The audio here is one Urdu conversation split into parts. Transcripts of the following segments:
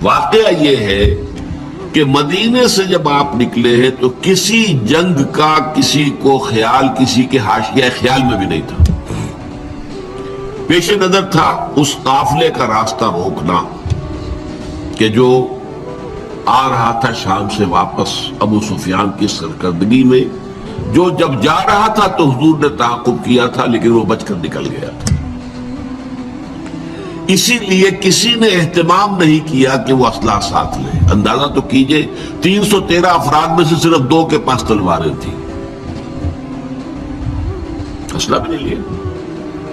واقعہ یہ ہے کہ مدینے سے جب آپ نکلے ہیں تو کسی جنگ کا کسی کو خیال، کسی کے حاشیہ خیال میں بھی نہیں تھا۔ پیش نظر تھا اس قافلے کا راستہ روکنا کہ جو آ رہا تھا شام سے واپس ابو سفیان کی سرکردگی میں، جو جب جا رہا تھا تو حضور نے تعاقب کیا تھا لیکن وہ بچ کر نکل گیا تھا۔ اسی لیے کسی نے اہتمام نہیں کیا کہ وہ اسلحہ ساتھ لے۔ اندازہ تو کیجئے 313 افراد میں سے صرف 2 کے پاس تلواریں تھیں، اسلحہ بھی نہیں لیا۔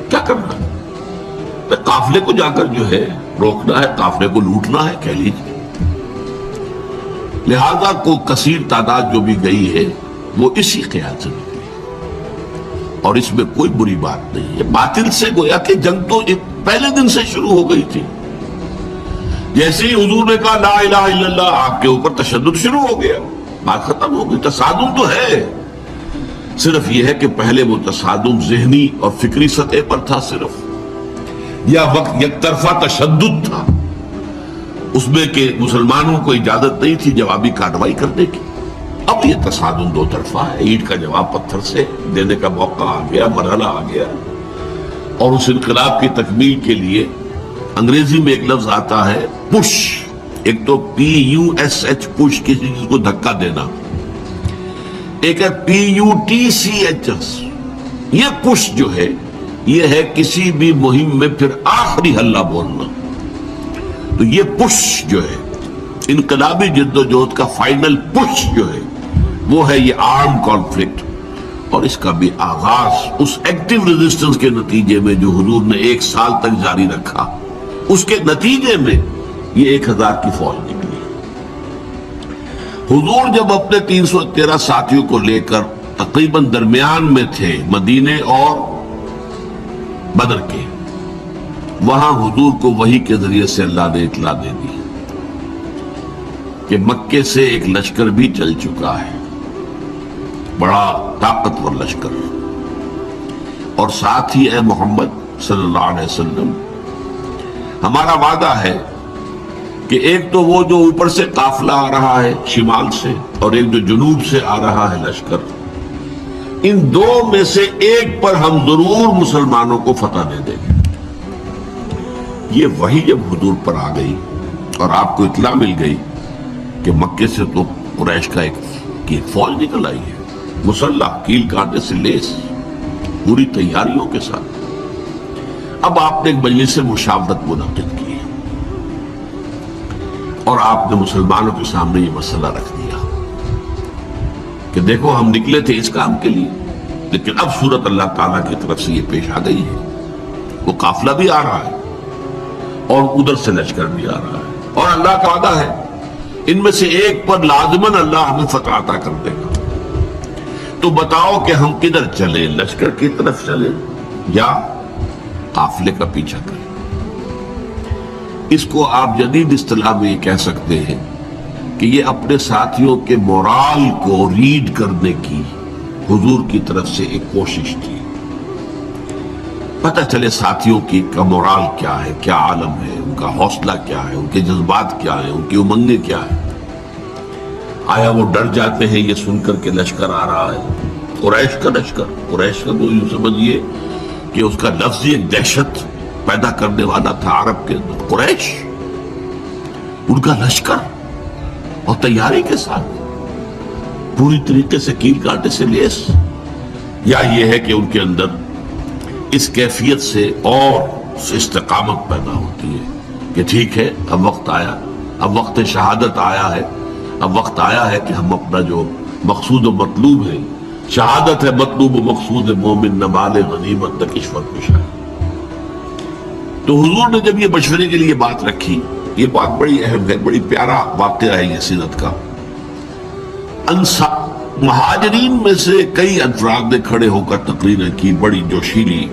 کیا کرنا ہے؟ تو قافلے کو جا کر جو ہے روکنا ہے، قافلے کو لوٹنا ہے کہہ لیجیے۔ لہذا کو کثیر تعداد جو بھی گئی ہے وہ اسی خیال سے نکلی، اور اس میں کوئی بری بات نہیں ہے۔ باطل سے گویا کہ جنگ تو پہلے دن سے شروع ہو گئی تھی۔ جیسے ہی حضور نے کہا لا الہ الا اللہ، آپ کے اوپر تشدد شروع ہو گیا، بات ختم ہو گئی۔ تصادم تو ہے، صرف یہ ہے کہ پہلے وہ تصادم ذہنی اور فکری سطح پر تھا صرف، یا وقت یک طرفہ تشدد تھا، اس میں کہ مسلمانوں کو اجازت نہیں تھی جوابی کارروائی کرنے کی۔ اب یہ تصادم دو طرفہ ہے، اینٹ کا جواب پتھر سے دینے کا موقع آ گیا، مرحلہ آ گیا، اور اس انقلاب کی تکمیل کے لیے انگریزی میں ایک لفظ آتا ہے پش، ایک تو PUSH پش، کسی چیز کو دھکا دینا، ایک ہے PUTCH، یہ پش جو ہے یہ ہے کسی بھی مہم میں پھر آخری حلہ بولنا۔ تو یہ پش جو ہے انقلابی جد و جہد کا فائنل پش جو ہے وہ ہے یہ آرم کانفلکٹ، اور اس کا بھی آغاز اس ایکٹیو ریزسٹنس کے نتیجے میں جو حضور نے 1 سال تک جاری رکھا، اس کے نتیجے میں یہ 1000 کی فوج نکلی۔ حضور جب اپنے 313 ساتھیوں کو لے کر تقریباً درمیان میں تھے مدینے اور بدر کے، وہاں حضور کو وحی کے ذریعے سے اللہ نے اطلاع دے دی کہ مکے سے ایک لشکر بھی چل چکا ہے، بڑا طاقتور لشکر، اور ساتھ ہی اے محمد صلی اللہ علیہ وسلم ہمارا وعدہ ہے کہ ایک تو وہ جو اوپر سے قافلہ آ رہا ہے شمال سے، اور ایک جو جنوب سے آ رہا ہے لشکر، ان دو میں سے ایک پر ہم ضرور مسلمانوں کو فتح دے دیں گے۔ یہ وحی جب حضور پر آ گئی اور آپ کو اطلاع مل گئی کہ مکے سے تو قریش کا ایک فوج نکل آئی ہے، مسلح، کیل کانٹے سے لیس، پوری تیاریوں کے ساتھ، اب آپ نے ایک مجلس مشاورت منعقد کی اور آپ نے مسلمانوں کے سامنے یہ مسئلہ رکھ دیا کہ دیکھو ہم نکلے تھے اس کام کے لیے، لیکن اب صورت اللہ تعالیٰ کی طرف سے یہ پیش آ گئی ہے، وہ قافلہ بھی آ رہا ہے اور ادھر سے لشکر بھی آ رہا ہے، اور اللہ کا وعدہ ہے ان میں سے ایک پر لازماً اللہ ہمیں فتح عطا کر دے گا۔ تو بتاؤ کہ ہم کدھر چلیں، لشکر کی طرف چلیں یا قافلے کا پیچھا کریں؟ اس کو آپ جدید اصطلاح میں یہ کہہ سکتے ہیں کہ یہ اپنے ساتھیوں کے مورال کو ریڈ کرنے کی حضور کی طرف سے ایک کوشش تھی، پتہ چلے ساتھیوں کا مورال کیا ہے، کیا عالم ہے، ان کا حوصلہ کیا ہے، ان کے جذبات کیا ہیں، ان کی امنگیں کیا ہیں۔ آیا وہ ڈر جاتے ہیں یہ سن کر کے لشکر آ رہا ہے، قریش کا لشکر؟ قریش کا تو یوں سمجھیے کہ اس کا لفظ ایک دہشت پیدا کرنے والا تھا عرب کے اندر۔ قریش، ان کا لشکر اور تیاری کے ساتھ پوری طریقے سے کیل کانٹے سے لیس، یا یہ ہے کہ ان کے اندر اس کیفیت سے اور استقامت پیدا ہوتی ہے کہ ٹھیک ہے اب وقت آیا، اب وقت شہادت آیا ہے، اب وقت آیا ہے کہ ہم اپنا جو مقصود و مطلوب ہے، شہادت ہے مطلوب و مقصود مومن، نہ مال غنیمت نہ کشور کشا۔ تو حضور نے جب یہ مشورے کے لیے بات رکھی، یہ بات بڑی اہم ہے، بڑی پیارا واقعہ ہے یہ سیرت کا۔ مہاجرین میں سے کئی افراد نے کھڑے ہو کر تقریر کی، بڑی جوشیلی،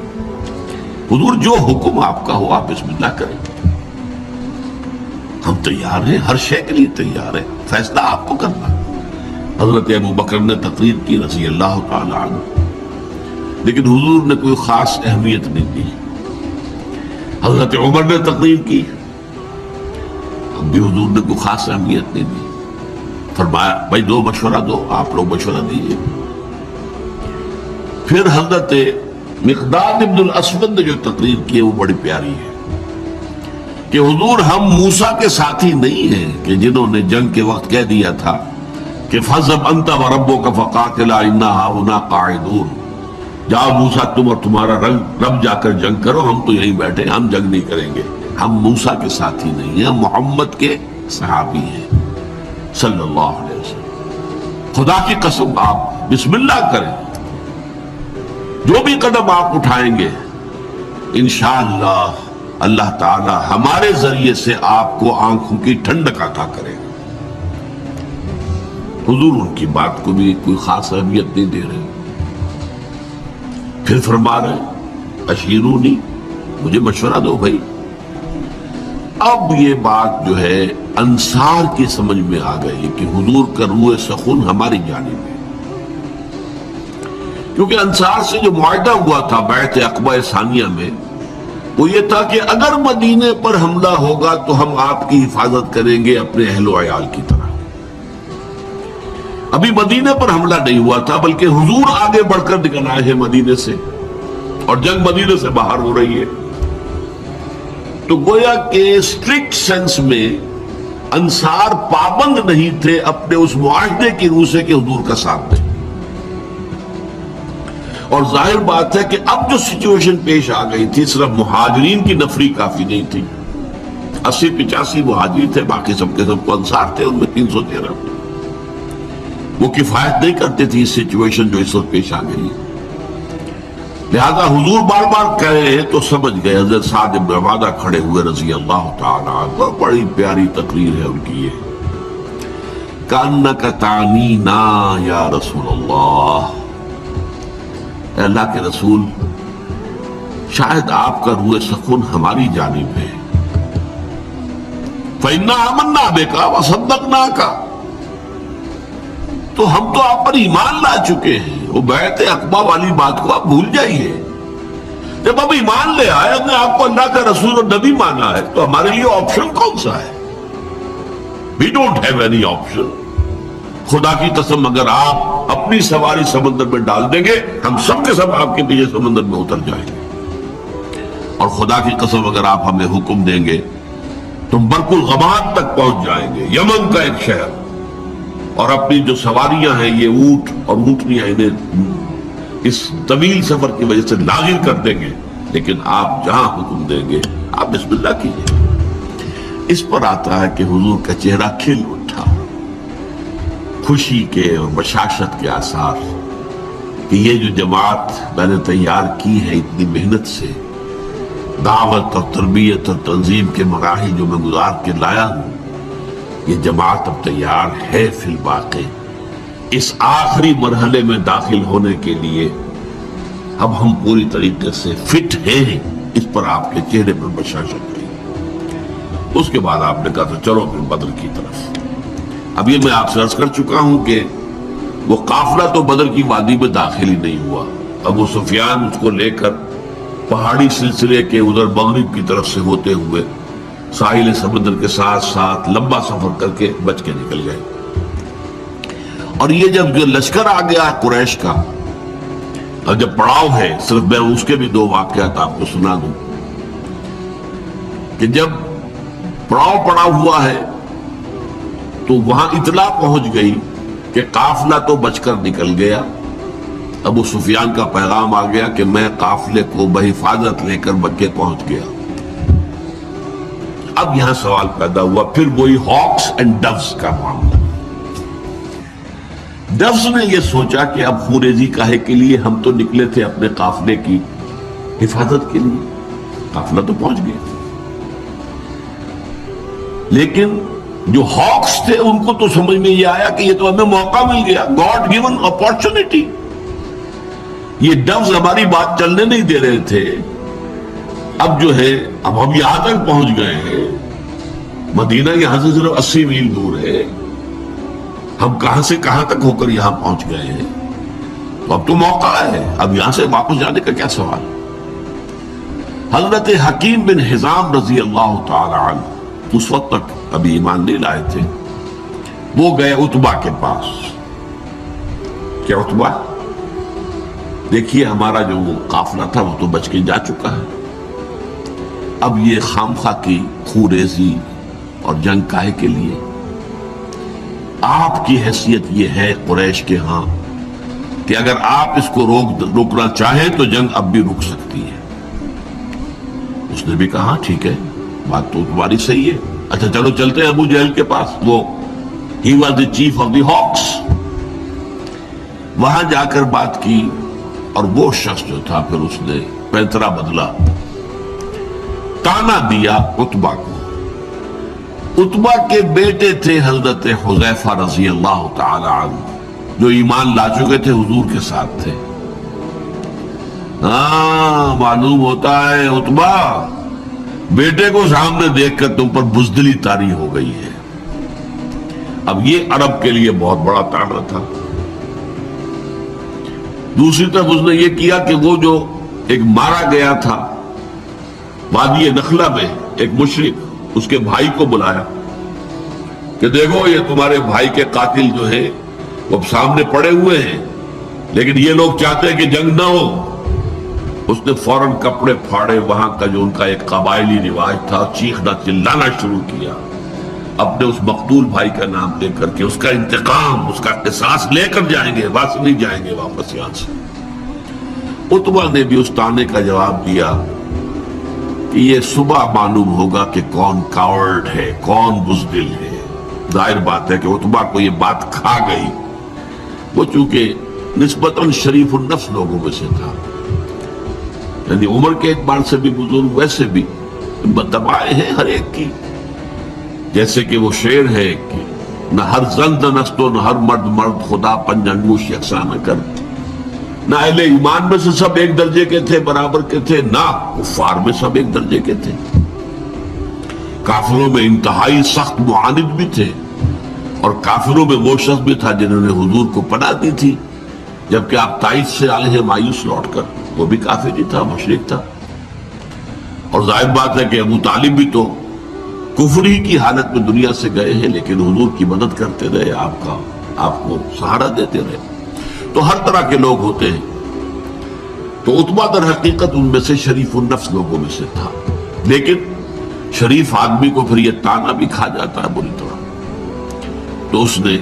حضور جو حکم آپ کا ہو آپ بسم اللہ کریں، ہم تیار ہیں، ہر شے کے لیے تیار ہیں، فیصلہ آپ کو کرنا۔ حضرت ابو بکر نے تقریر کی رضی اللہ تعالی عنہ، لیکن حضور نے کوئی خاص اہمیت نہیں دی۔ حضرت عمر نے تقریر کی، اب بھی حضور نے کوئی خاص اہمیت نہیں دی. فرمایا بھائی دو مشورہ دو, آپ لوگ مشورہ دیجیے. پھر حضرت مقداد ابن الاسود نے جو تقریر کی ہے وہ بڑی پیاری ہے کہ حضور ہم موسیٰ کے ساتھی نہیں ہیں کہ جنہوں نے جنگ کے وقت کہہ دیا تھا کہ فَاذْهَبْ أَنْتَ وَرَبُّكَ فَقَاتِلَا إِنَّا هَاهُنَا قَاعِدُونَ, جاؤ موسیٰ تم اور تمہارا رب جا کر جنگ کرو, ہم تو یہیں بیٹھے, ہم جنگ نہیں کریں گے. ہم موسیٰ کے ساتھی نہیں ہیں, ہم محمد کے صحابی ہیں صلی اللہ علیہ وسلم. خدا کی قسم آپ بسم اللہ کریں, جو بھی قدم آپ اٹھائیں گے انشاءاللہ اللہ تعالی ہمارے ذریعے سے آپ کو آنکھوں کی ٹھنڈک عطا کرے گا. حضور ان کی بات کو بھی کوئی خاص اہمیت نہیں دے رہے. پھر فرما رہے اشیرونی, مجھے مشورہ دو بھائی. اب یہ بات جو ہے انصار کی سمجھ میں آ گئی کہ حضور کا روح سخن ہماری جانب ہے, کیونکہ انصار سے جو معاہدہ ہوا تھا بیعت عقبہ ثانیہ میں وہ یہ تھا کہ اگر مدینے پر حملہ ہوگا تو ہم آپ کی حفاظت کریں گے اپنے اہل و عیال کی طرح. ابھی مدینے پر حملہ نہیں ہوا تھا بلکہ حضور آگے بڑھ کر نکل آئے ہیں مدینے سے اور جنگ مدینے سے باہر ہو رہی ہے. تو گویا کہ اسٹرکٹ سینس میں انصار پابند نہیں تھے اپنے اس معاہدے کی روح سے کہ حضور کا ساتھ دیں. اور ظاہر بات ہے کہ اب جو سچویشن پیش آ گئی تھی صرف مہاجرین کی نفری کافی نہیں تھی. 80-85 مہاجر تھے, باقی سب کے سب کو انصار تھے, ان میں 313. وہ کفایت نہیں کرتے تھی اس سچویشن جو اس وقت پیش آ گئی. لہذا حضور بار بار کہے تو سمجھ گئے. حضرت سعد بن عبادہ کھڑے ہوئے رضی اللہ تعالیٰ عنہ, بڑی پیاری تقریر ہے ان کی یہ. کأنک تعنینا یا رسول اللہ, اے اللہ کے رسول شاید آپ کا روح سخن ہماری جانب ہے. فَإِنَّا آمَنَّا بِكَ وَصَدَّقْنَاكَ, تو ہم تو آپ پر ایمان لا چکے ہیں. وہ بیعت عقبہ والی بات کو آپ بھول جائیے. جب ہم ایمان لے آئے, ہم نے آپ کو اللہ کا رسول اور نبی مانا ہے, تو ہمارے لیے آپشن کون سا ہے؟ We don't have any option. خدا کی قسم اگر آپ اپنی سواری سمندر میں ڈال دیں گے ہم سب کے سب آپ کے پیچھے سمندر میں اتر جائیں گے. اور خدا کی قسم اگر آپ ہمیں حکم دیں گے تو برق الغماد تک پہنچ جائیں گے, یمن کا ایک شہر, اور اپنی جو سواریاں ہیں یہ اونٹ اور اونٹنیاں انہیں اس طویل سفر کی وجہ سے لاغر کر دیں گے, لیکن آپ جہاں حکم دیں گے آپ بسم اللہ کیجیے. اس پر آتا ہے کہ حضور کا چہرہ کھل اٹھا, خوشی کے اور بشاشت کے آثار کہ یہ جو جماعت میں نے تیار کی ہے اتنی محنت سے, دعوت اور تربیت اور تنظیم کے مراحل جو میں گزار کے لایا ہوں, یہ جماعت اب تیار ہے فی الواقع اس آخری مرحلے میں داخل ہونے کے لیے. اب ہم پوری طریقے سے فٹ ہیں. اس پر آپ کے چہرے پر بشاشت رہی. اس کے بعد آپ نے کہا تو چلو پھر بدر کی طرف. اب یہ میں آپ سے عرض کر چکا ہوں کہ وہ قافلہ تو بدر کی وادی میں داخل ہی نہیں ہوا. ابو سفیان اس کو لے کر پہاڑی سلسلے کے ادھر مغرب کی طرف سے ہوتے ہوئے ساحل سمندر کے ساتھ ساتھ لمبا سفر کر کے بچ کے نکل گئے. اور یہ جب جو لشکر آ گیا قریش کا, اور جب پڑاؤ ہے, صرف میں اس کے بھی 2 واقعات آپ کو سنا دوں کہ جب پڑاؤ پڑا ہوا ہے تو وہاں اطلاع پہنچ گئی کہ قافلہ تو بچ کر نکل گیا. ابو سفیان کا پیغام آ گیا کہ میں قافلے کو بحفاظت لے کر مکے پہنچ گیا. اب یہاں سوال پیدا ہوا پھر وہی ہاکس اینڈ ڈوز کا معاملہ. ڈوز نے یہ سوچا کہ اب خوریزی کاہے کے لیے, ہم تو نکلے تھے اپنے قافلے کی حفاظت کے لیے, قافلہ تو پہنچ گیا. لیکن جو ہاکس تھے ان کو تو سمجھ میں یہ آیا کہ یہ تو ہمیں موقع مل گیا, گاڈ گیون اپارچونٹی. یہ ڈوز ہماری بات چلنے نہیں دے رہے تھے. اب جو ہے اب ہم یہاں تک پہنچ گئے ہیں, مدینہ یہاں سے صرف 80 میل دور ہے, ہم کہاں سے کہاں تک ہو کر یہاں پہنچ گئے ہیں, تو اب تو موقع ہے, اب یہاں سے واپس جانے کا کیا سوال. حضرت حکیم بن حزام رضی اللہ تعالی عنہ اس وقت تک ابھی ایمان نہیں لائے تھے، وہ گئے عتبہ کے پاس. کیا عتبہ؟ دیکھیے ہمارا جو وہ قافلہ تھا وہ تو بچ کے جا چکا ہے، اب یہ خامخواہ کی خوریزی اور جنگ کاہے کے لیے؟ آپ کی حیثیت یہ ہے قریش کے ہاں کہ اگر آپ اس کو روکنا چاہیں تو جنگ اب بھی رک سکتی ہے. اس نے بھی کہا ٹھیک ہے، بات تو تمہاری صحیح ہے، اچھا چلو چلتے ہیں ابو جہل کے پاس. وہ he was the chief of the ہاکس. وہاں جا کر بات کی اور وہ شخص جو تھا پھر اس نے پینترا بدلا، تانا دیا عتبہ کو. عتبہ کے بیٹے تھے حضرت حذیفہ رضی اللہ تعالی عنہ، جو ایمان لا چکے تھے حضور کے ساتھ تھے. ہاں معلوم ہوتا ہے عتبہ بیٹے کو سامنے دیکھ کر تم پر بزدلی طاری ہو گئی ہے. اب یہ عرب کے لیے بہت بڑا تانا تھا. دوسری طرف اس نے یہ کیا کہ وہ جو ایک مارا گیا تھا وادی نخلہ میں ایک مشرک، اس کے بھائی کو بلایا کہ دیکھو یہ تمہارے بھائی کے قاتل جو ہیں وہ سامنے پڑے ہوئے ہیں، لیکن یہ لوگ چاہتے ہیں کہ جنگ نہ ہو. اس نے فوراً کپڑے پھاڑے، وہاں کا جو ان کا ایک قبائلی رواج تھا، چیخنا چلانا شروع کیا اپنے اس مقتول بھائی کا نام لے کر کے، اس کا انتقام، اس کا قصاص لے کر جائیں گے، بس نہیں جائیں گے واپس یہاں سے. عتبہ نے بھی اس تانے کا جواب دیا کہ یہ صبح معلوم ہوگا کہ کون کاورڈ ہے، کون بزدل ہے. ظاہر بات ہے کہ عتبہ کو یہ بات کھا گئی. وہ چونکہ نسبتاً شریف النفس لوگوں میں سے تھا، یعنی عمر کے اعتبار سے بھی بزرگ، ویسے بھی دبائیں ہیں ہر ایک کی. جیسے کہ وہ شعر ہے کہ نہ ہر زند نست و نہ ہر مرد مرد خدا پنجنگوش یکساں نہ کر. نہ اہل ایمان میں سے سب ایک درجے کے تھے، برابر کے تھے، نہ کفار میں سب ایک درجے کے تھے. کافروں میں انتہائی سخت معاند بھی تھے، اور کافروں میں وہ شخص بھی تھا جنہوں نے حضور کو پناہ دی تھی جبکہ آپ تائف سے آئے ہیں مایوس لوٹ کر. وہ بھی کافر ہی تھا، مشرک تھا. اور ظاہر بات ہے کہ ابو طالب بھی تو کفر ہی کی حالت میں دنیا سے گئے ہیں، لیکن حضور کی مدد کرتے رہے، آپ کو سہارا دیتے رہے. تو ہر طرح کے لوگ ہوتے ہیں. تو عتبہ در حقیقت ان میں سے شریف النفس لوگوں میں سے تھا، لیکن شریف آدمی کو پھر یہ تانا بھی کھا جاتا ہے بری طرح. تو اس نے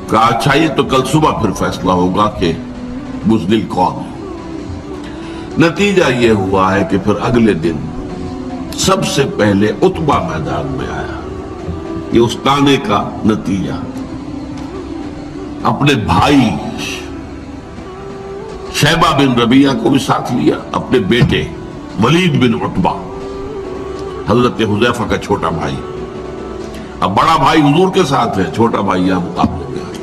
کہا اچھا یہ تو کل صبح پھر فیصلہ ہوگا کہ بزدل کون ہے. نتیجہ یہ ہوا ہے کہ پھر اگلے دن سب سے پہلے عتبہ میدان میں آیا. یہ اس تانے کا نتیجہ. اپنے بھائی شیبہ بن ربیعہ کو بھی ساتھ لیا، اپنے بیٹے ولید بن عتبہ، حضرت حذیفہ کا چھوٹا بھائی. اب بڑا بھائی حضور کے ساتھ ہے، چھوٹا بھائی یہاں مقابلے میں آیا.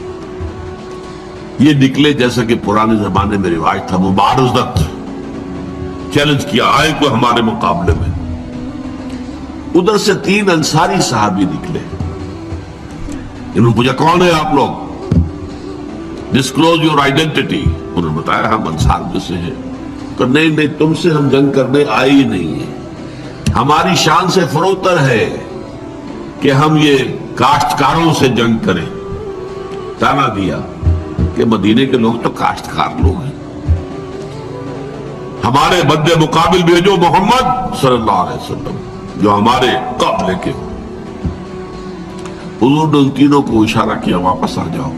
یہ نکلے جیسا کہ پرانے زمانے میں رواج تھا، مبارزت، چیلنج کیا، آئے کوئی ہمارے مقابلے میں. ادھر سے 3 انصاری صحابی نکلے. انہوں نے پوچھا کون ہے آپ لوگ، ڈسکلوز یور آئیڈینٹی. انہوں نے بتایا ہم انصار میں سے ہیں. کہ نہیں تم سے ہم جنگ کرنے آئے ہی نہیں ہیں، ہماری شان سے فروتر ہے کہ ہم یہ کاشتکاروں سے جنگ کریں. تانا دیا کہ مدینے کے لوگ تو کاشتکار لوگ ہیں، ہمارے بدے مقابل بھیجو محمد صلی اللہ علیہ وسلم جو ہمارے قابلے کے ہو. حضور نے ان تینوں کو اشارہ کیا واپس آ جاؤ.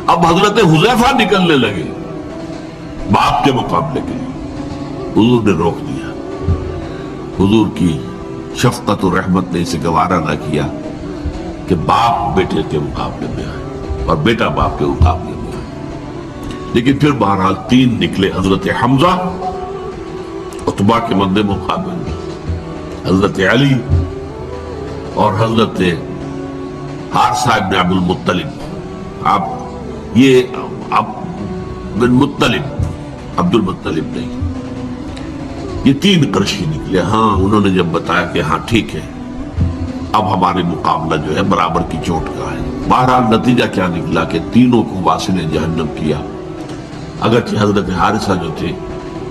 اب حضرت حذیفہ نکلنے لگے باپ کے مقابلے کے لیے. حضور نے روک دیا. حضور کی شفقت و رحمت نے اسے گوارا نہ کیا کہ باپ بیٹے کے مقابلے میں آئے اور بیٹا باپ کے مقابلے میں آئے. لیکن پھر بہرحال 3 نکلے، حضرت حمزہ عتبہ کے مد مقابل میں، حضرت علی اور حضرت حارثہ بن عبد المطلب. بن مطلب، عبد المطلب نہیں. یہ 3 قریشی نکلے. ہاں انہوں نے جب بتایا کہ ہاں ٹھیک ہے اب ہمارے مقابلہ جو ہے برابر کی چوٹ کا ہے. بہرحال نتیجہ کیا نکلا کہ تینوں کو واصل جہنم کیا. اگرچہ حضرت حارثہ جو تھے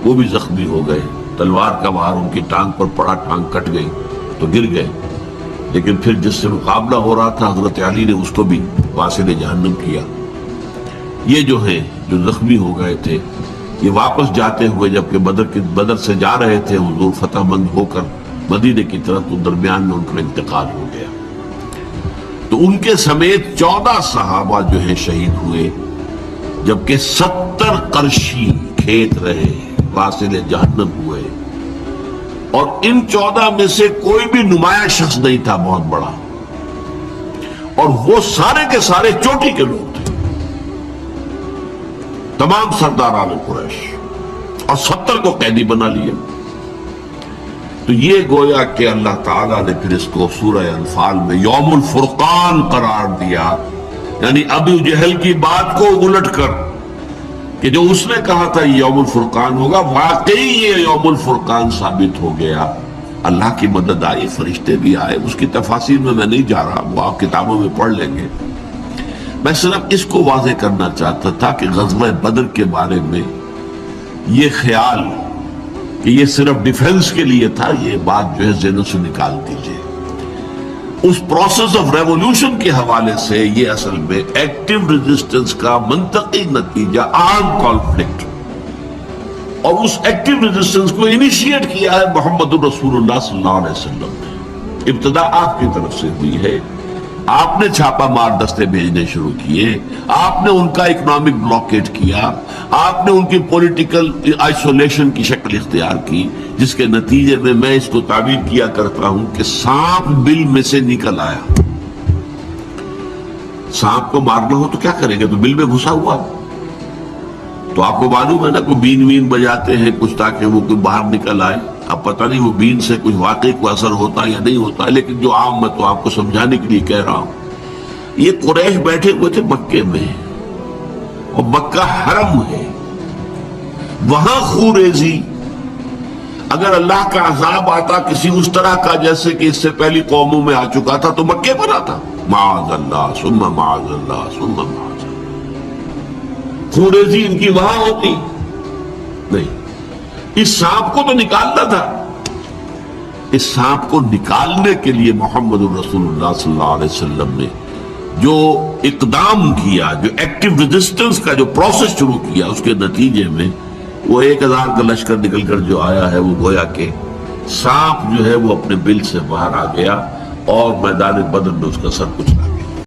وہ بھی زخمی ہو گئے، تلوار کا وار ان کی ٹانگ پر پڑا، ٹانگ کٹ گئی تو گر گئے، لیکن پھر جس سے مقابلہ ہو رہا تھا حضرت علی نے اس کو بھی واصل جہنم کیا۔ یہ جو ہیں جو زخمی ہو گئے تھے، یہ واپس جاتے ہوئے جبکہ بدر سے جا رہے تھے حضور فتح مند ہو کر مدینے کی طرف، تو درمیان میں ان کا انتقال ہو گیا۔ تو ان کے سمیت 14 صحابہ جو ہیں شہید ہوئے، جبکہ 70 قرشی کھیت رہے، واصل جہنم ہوئے۔ اور ان 14 میں سے کوئی بھی نمایاں شخص نہیں تھا بہت بڑا، اور وہ سارے کے سارے چوٹی کے لوگ تھے، تمام سرداران قریش، اور 70 کو قیدی بنا لیا۔ تو یہ گویا کہ اللہ تعالیٰ نے پھر اس کو سورہ انفال میں یوم الفرقان قرار دیا، یعنی ابو جہل کی بات کو الٹ کر کہ جو اس نے کہا تھا یہ یوم الفرقان ہوگا، واقعی یہ یوم الفرقان ثابت ہو گیا۔ اللہ کی مدد آئی، فرشتے بھی آئے، اس کی تفاصیل میں نہیں جا رہا، وہ آپ کتابوں میں پڑھ لیں گے۔ میں صرف اس کو واضح کرنا چاہتا تھا کہ غزوہ بدر کے بارے میں یہ خیال کہ یہ صرف ڈیفنس کے لیے تھا، یہ بات جو ہے ذہنوں سے نکال دیجئے۔ اس پروسیس آف ریولوشن کے حوالے سے یہ اصل میں ایکٹیو ریزسٹنس کا منطقی نتیجہ آرم کانفلکٹ، اور اس ایکٹیو ریزسٹنس کو انیشیٹ کیا ہے محمد الرسول اللہ صلی اللہ علیہ وسلم نے۔ ابتدا آپ کی طرف سے ہوئی ہے، آپ نے چھاپا مار دستے بھیجنے شروع کیے، آپ نے ان کا اکنامک بلاکیٹ کیا، آپ نے ان کی پولیٹیکل آئسولیشن کی شکل اختیار کی، جس کے نتیجے میں میں اس کو تعبیر کیا کرتا ہوں کہ سانپ بل میں سے نکل آیا۔ سانپ کو مارنا ہو تو کیا کریں گے؟ تو بل میں گھسا ہوا، تو آپ کو معلوم ہے نا، کوئی بین وین بجاتے ہیں کچھ تاکہ وہ کوئی باہر نکل آئے۔ اب پتہ نہیں وہ بین سے کچھ واقعی کوئی اثر ہوتا ہے یا نہیں ہوتا ہے، لیکن جو عام میں تو آپ کو سمجھانے کے لیے کہہ رہا ہوں۔ یہ قریش بیٹھے ہوئے تھے مکے میں، اور مکہ حرم ہے، وہاں خوریزی، اگر اللہ کا عذاب آتا کسی اس طرح کا جیسے کہ اس سے پہلی قوموں میں آ چکا تھا، تو مکے پر آتا، معاذ اللہ ثم معاذ اللہ ثم معاذ اللہ۔ خوریزی ان کی وہاں ہوتی نہیں۔ اس سانپ کو تو نکالنا تھا، اس سانپ کو نکالنے کے لیے محمد الرسول اللہ صلی اللہ علیہ وسلم نے جو اقدام کیا، جو ایکٹیو ریزسٹنس کا جو پروسیس شروع کیا، اس کے نتیجے میں وہ 1000 کا لشکر نکل کر جو آیا ہے، وہ گویا کہ سانپ جو ہے وہ اپنے بل سے باہر آ گیا، اور میدان بدر میں اس کا سر کچلا۔